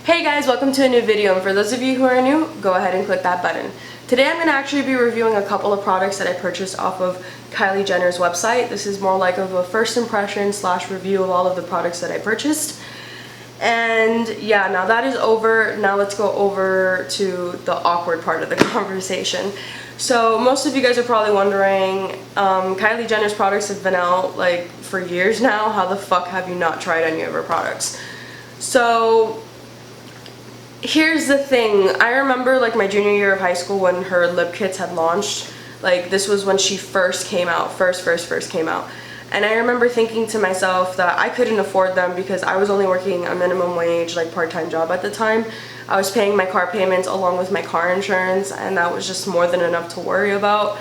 Hey guys, welcome to a new video, and for those of you who are new, go ahead and click that button. Today I'm going to actually be reviewing a couple of products that I purchased off of Kylie Jenner's website. This is more like of a first impression / review of all of the products that I purchased. And yeah, now that is over. Now let's go over to the awkward part of the conversation. So most of you guys are probably wondering, Kylie Jenner's products have been out like for years now. How the fuck have you not tried any of her products? So here's the thing. I remember like my junior year of high school when her lip kits had launched. Like this was when she first came out, first came out. And I remember thinking to myself that I couldn't afford them because I was only working a minimum wage, like part-time job at the time. I was paying my car payments along with my car insurance, and that was just more than enough to worry about.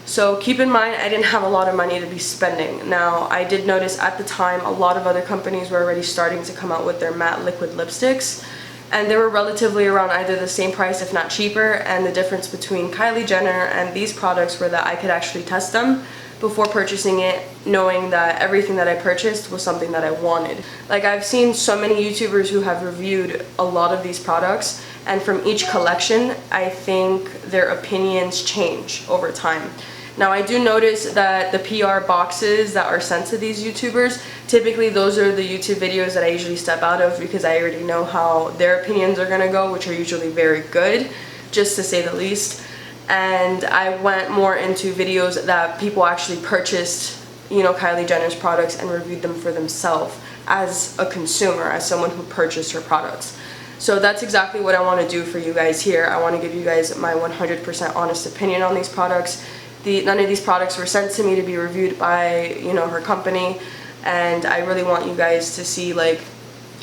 So keep in mind, I didn't have a lot of money to be spending. Now, I did notice at the time a lot of other companies were already starting to come out with their matte liquid lipsticks, and they were relatively around either the same price if not cheaper. And the difference between Kylie Jenner and these products were that I could actually test them before purchasing it, knowing that everything that I purchased was something that I wanted. Like, I've seen so many YouTubers who have reviewed a lot of these products, and from each collection I think their opinions change over time. Now, I do notice that the PR boxes that are sent to these YouTubers, typically those are the YouTube videos that I usually step out of because I already know how their opinions are gonna go, which are usually very good, just to say the least. And I went more into videos that people actually purchased, you know, Kylie Jenner's products and reviewed them for themselves as a consumer, as someone who purchased her products. So that's exactly what I want to do for you guys here. I want to give you guys my 100% honest opinion on these products. None of these products were sent to me to be reviewed by, you know, her company, and I really want you guys to see, like,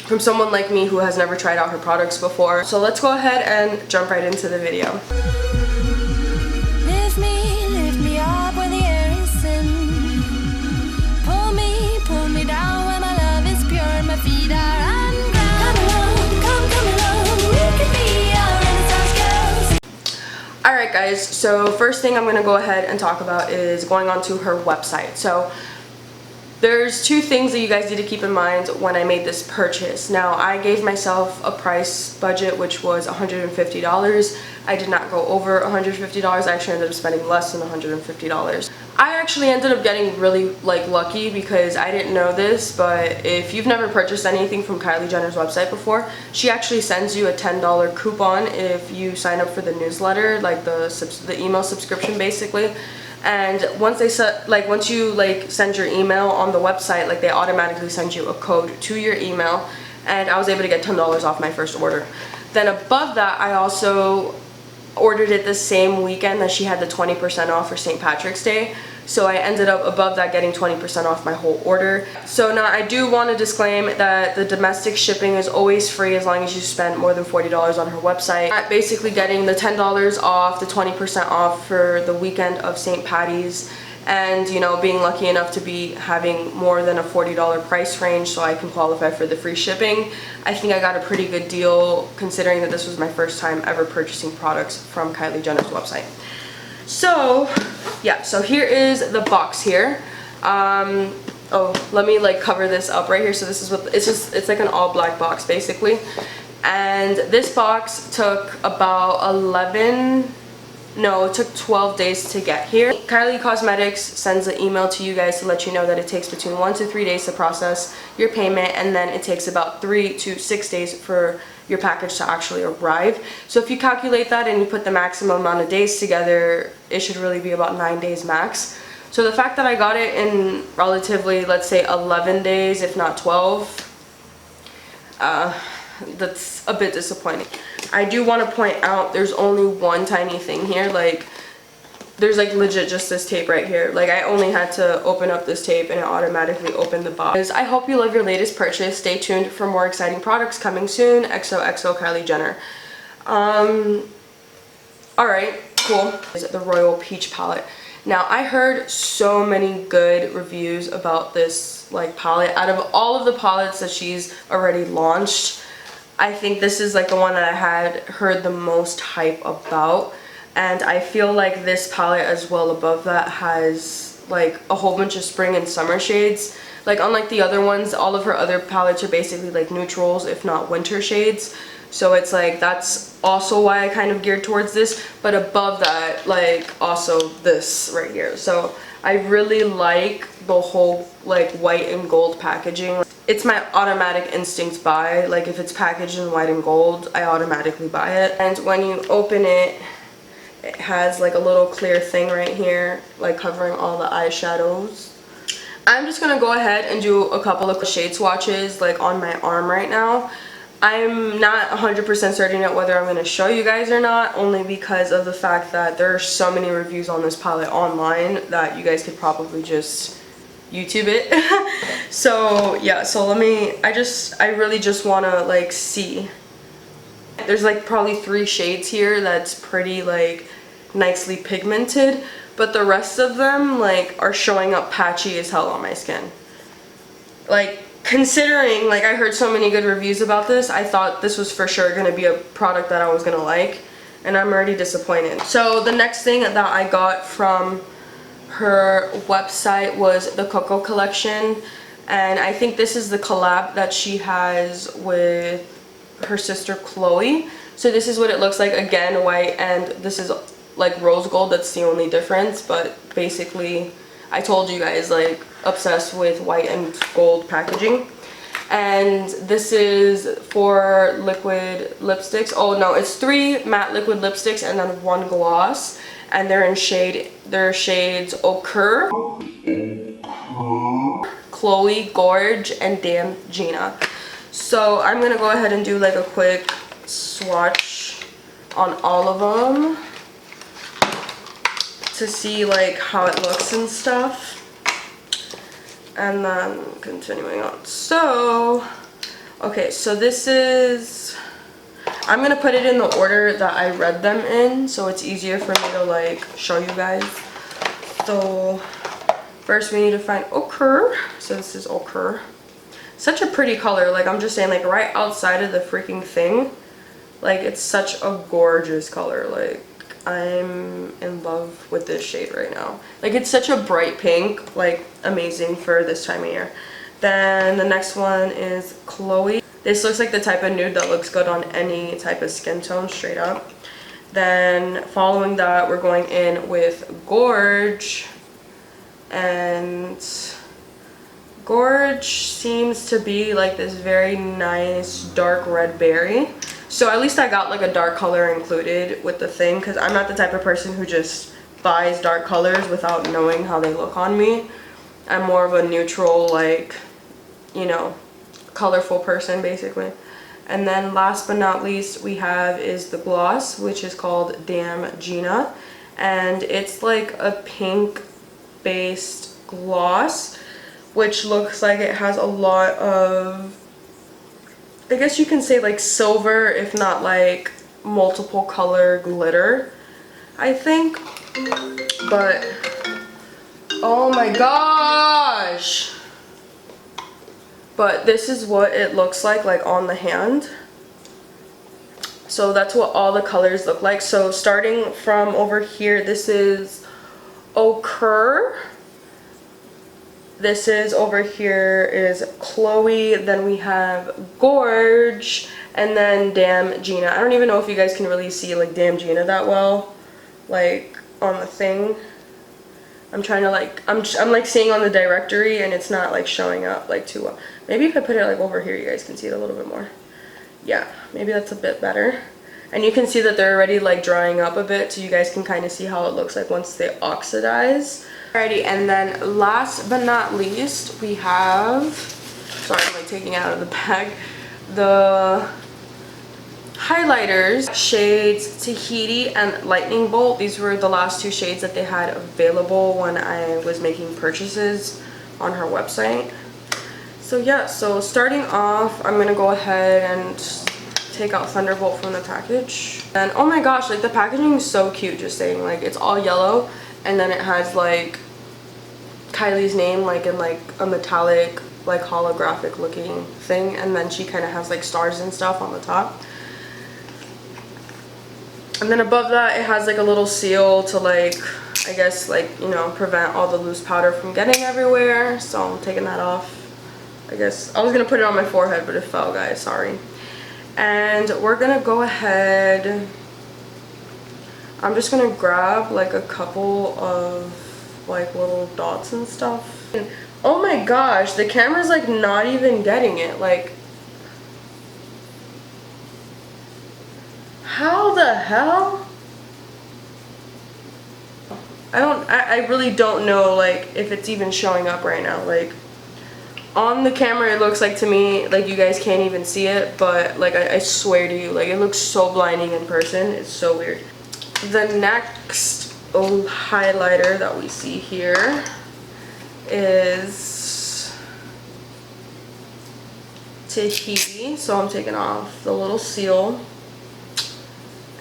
from someone like me who has never tried out her products before. So let's go ahead and jump right into the video. Lift me up when the air is thin. Pull me down when my love is pure. My feet are unbound. Come along, we can be our Renaissance girls. Alright guys, so first thing I'm going to go ahead and talk about is going onto her website. So there's two things that you guys need to keep in mind when I made this purchase. Now, I gave myself a price budget which was $150. I did not go over $150. I actually ended up spending less than $150. I actually ended up getting really lucky because I didn't know this, but if you've never purchased anything from Kylie Jenner's website before, she actually sends you a $10 coupon if you sign up for the newsletter, like the email subscription basically. And once you send your email on the website, like, they automatically send you a code to your email, and I was able to get $10 off my first order. Then above that, I also ordered it the same weekend that she had the 20% off for St.Patrick'S Day. So I ended up above that getting 20% off my whole order. So now I do want to disclaim that the domestic shipping is always free as long as you spend more than $40 on her website. I'm basically getting the $10 off, the 20% off for the weekend of St. Patty's, and, you know, being lucky enough to be having more than a $40 price range so I can qualify for the free shipping. I think I got a pretty good deal considering that this was my first time ever purchasing products from Kylie Jenner's website. So yeah, so here is the box here. Oh, let me cover this up right here. So this is what it's like, an all black box basically. And this box took about it took 12 days to get here. Kylie Cosmetics sends an email to you guys to let you know that it takes between 1 to 3 days to process your payment, and then it takes about 3 to 6 days for your package to actually arrive. So if you calculate that and you put the maximum amount of days together, it should really be about 9 days max. So the fact that I got it in relatively, let's say, 11 days, if not 12, that's a bit disappointing. I do want to point out there's only one tiny thing here. There's legit just this tape right here. I only had to open up this tape and it automatically opened the box. I hope you love your latest purchase. Stay tuned for more exciting products coming soon. XOXO Kylie Jenner. Alright, cool. Is the Royal Peach palette. Now, I heard so many good reviews about this palette. Out of all of the palettes that she's already launched, I think this is the one that I had heard the most hype about. And I feel like this palette as well above that has a whole bunch of spring and summer shades. Like unlike the other ones, all of her other palettes are basically like neutrals, if not winter shades. So it's like, that's also why I kind of geared towards this. But above that, like also this right here. So I really like the whole like white and gold packaging. It's my automatic instinct buy. Like if it's packaged in white and gold, I automatically buy it. And when you open it, it has like a little clear thing right here, like covering all the eyeshadows. I'm just gonna go ahead and do a couple of shade swatches like on my arm right now. I'm not 100% certain yet whether I'm gonna show you guys or not, only because of the fact that there are so many reviews on this palette online that you guys could probably just YouTube it. So yeah, so I really just wanna like see. There's like probably 3 shades here that's pretty like nicely pigmented, but the rest of them like are showing up patchy as hell on my skin. Like considering like I heard so many good reviews about this, I thought this was for sure gonna be a product that I was gonna like, and I'm already disappointed. So the next thing that I got from her website was the Koko collection, and I think this is the collab that she has with her sister Chloe. So this is what it looks like, again white, and this is like rose gold. That's the only difference, but basically I told you guys like obsessed with white and gold packaging. And this is 4 liquid lipsticks. Oh no, it's 3 matte liquid lipsticks and then 1 gloss, and they're shades Okurrr, Chloe, Gorg, and Damn Gina. So I'm gonna go ahead and do like a quick swatch on all of them to see like how it looks and stuff, and then continuing on. So okay, so this is, I'm gonna put it in the order that I read them in so it's easier for me to like show you guys. So first we need to find okurrr. So this is okurrr. Such a pretty color, like I'm just saying, like right outside of the freaking thing, like it's such a gorgeous color. Like I'm in love with this shade right now. Like it's such a bright pink, like amazing for this time of year. Then the next one is Chloe. This looks like the type of nude that looks good on any type of skin tone, straight up. Then following that, we're going in with Gorg, and Gorg seems to be like this very nice dark red berry. So at least I got like a dark color included with the thing, because I'm not the type of person who just buys dark colors without knowing how they look on me. I'm more of a neutral, like, you know, colorful person basically. And then last but not least we have is the gloss, which is called Damn Gina, and it's like a pink based gloss, which looks like it has a lot of, I guess you can say like silver, if not like multiple color glitter, I think. But oh my gosh, but this is what it looks like on the hand. So that's what all the colors look like. So starting from over here, this is okurrr. This is over here is Chloe, then we have Gorg, and then Damn Gina. I don't even know if you guys can really see like Damn Gina that well, like on the thing. I'm trying to like, I'm like seeing on the directory and it's not like showing up like too well. Maybe if I put it like over here, you guys can see it a little bit more. Yeah, maybe that's a bit better. And you can see that they're already like drying up a bit, so you guys can kind of see how it looks like once they oxidize. Alrighty, and then last but not least, we have, sorry, I'm like taking it out of the bag, the highlighters, shades Tahiti and Lightning Bolt. These were the last 2 shades that they had available when I was making purchases on her website. So yeah, so starting off, I'm gonna go ahead and take out Thunderbolt from the package. And oh my gosh, like the packaging is so cute, just saying. Like it's all yellow, and then it has like Kylie's name like in like a metallic like holographic looking thing, and then she kind of has like stars and stuff on the top. And then above that it has like a little seal to like I guess, like, you know, prevent all the loose powder from getting everywhere. So I'm taking that off. I guess I was gonna put it on my forehead, but it fell, guys, sorry. And we're gonna go ahead, I'm just gonna grab like a couple of like little dots and stuff. And, oh my gosh, the camera's like not even getting it. Like, how the hell? I really don't know like if it's even showing up right now. Like, on the camera it looks like to me like you guys can't even see it, but like I swear to you, like it looks so blinding in person. It's so weird. The next highlighter that we see here is Tahiti. So I'm taking off the little seal.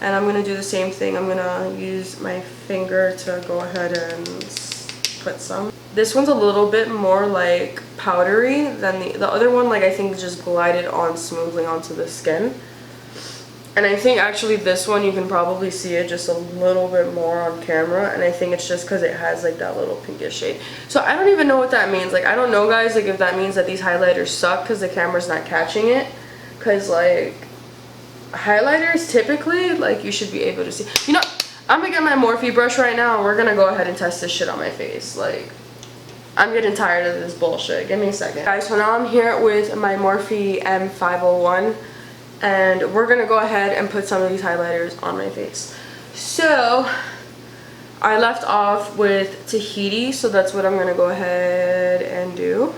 And I'm going to do the same thing. I'm going to use my finger to go ahead and put some. This one's a little bit more like powdery than the other one. Like, I think just glided on smoothly onto the skin. And I think actually this one you can probably see it just a little bit more on camera. And I think it's just because it has like that little pinkish shade. So I don't even know what that means. Like, I don't know, guys, like if that means that these highlighters suck because the camera's not catching it. Because like, highlighters typically, like, you should be able to see. You know, I'm gonna get my Morphe brush right now and we're gonna go ahead and test this shit on my face. Like, I'm getting tired of this bullshit. Give me a second, guys. So now I'm here with my Morphe M501 and we're gonna go ahead and put some of these highlighters on my face. So I left off with Tahiti, so that's what I'm gonna go ahead and do.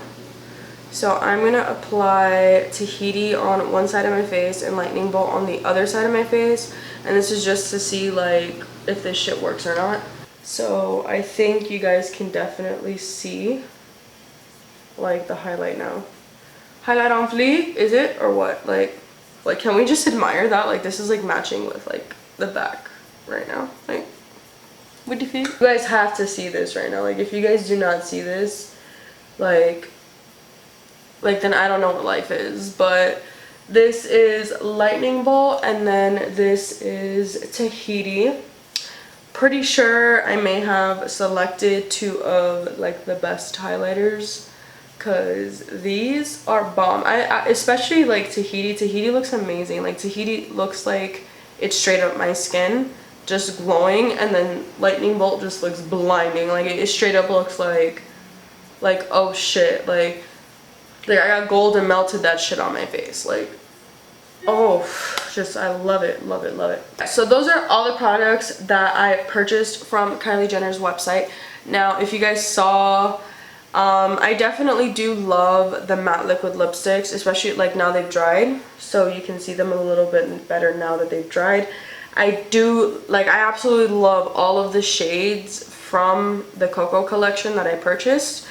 So I'm going to apply Tahiti on one side of my face and lightning bolt on the other side of my face. And this is just to see like if this shit works or not. So I think you guys can definitely see like the highlight now. Highlight on fleek, is it? Or what? Like can we just admire that? Like, this is like matching with like the back right now. Like, what do you think? You guys have to see this right now. Like, if you guys do not see this, like then I don't know what life is. But this is lightning bolt and then this is Tahiti. Pretty sure I may have selected two of like the best highlighters because these are bomb. I especially like Tahiti looks amazing. Like, Tahiti looks like it's straight up my skin, just glowing, and then lightning bolt just looks blinding. Like, it straight up looks like oh shit, like I got gold and melted that shit on my face. Like, oh, just I love it, love it, love it. So those are all the products that I purchased from Kylie Jenner's website. Now, if you guys saw, I definitely do love the matte liquid lipsticks, especially like now they've dried. So you can see them a little bit better now that they've dried. I absolutely love all of the shades from the Koko collection that I purchased.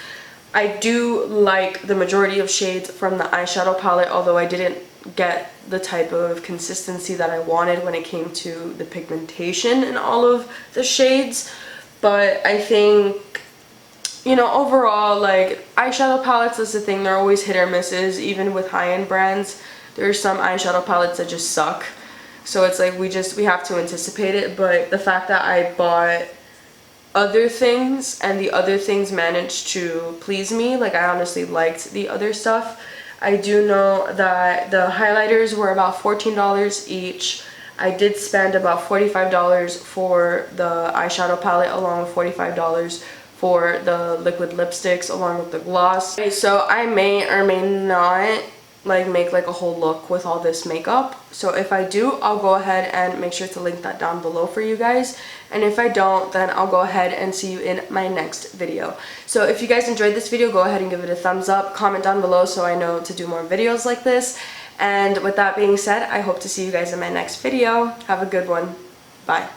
I do like the majority of shades from the eyeshadow palette, although I didn't get the type of consistency that I wanted when it came to the pigmentation in all of the shades. But I think, you know, overall, like, eyeshadow palettes, that's the thing, they're always hit or misses. Even with high-end brands, there's some eyeshadow palettes that just suck. So it's like we have to anticipate it. But the fact that I bought other things and the other things managed to please me, like, I honestly liked the other stuff. I do know that the highlighters were about $14 each. I did spend about $45 for the eyeshadow palette, along with $45 for the liquid lipsticks along with the gloss. So I may or may not like make like a whole look with all this makeup. So if I do, I'll go ahead and make sure to link that down below for you guys. And if I don't, then I'll go ahead and see you in my next video. So if you guys enjoyed this video, go ahead and give it a thumbs up, comment down below so I know to do more videos like this. And with that being said, I hope to see you guys in my next video. Have a good one. Bye.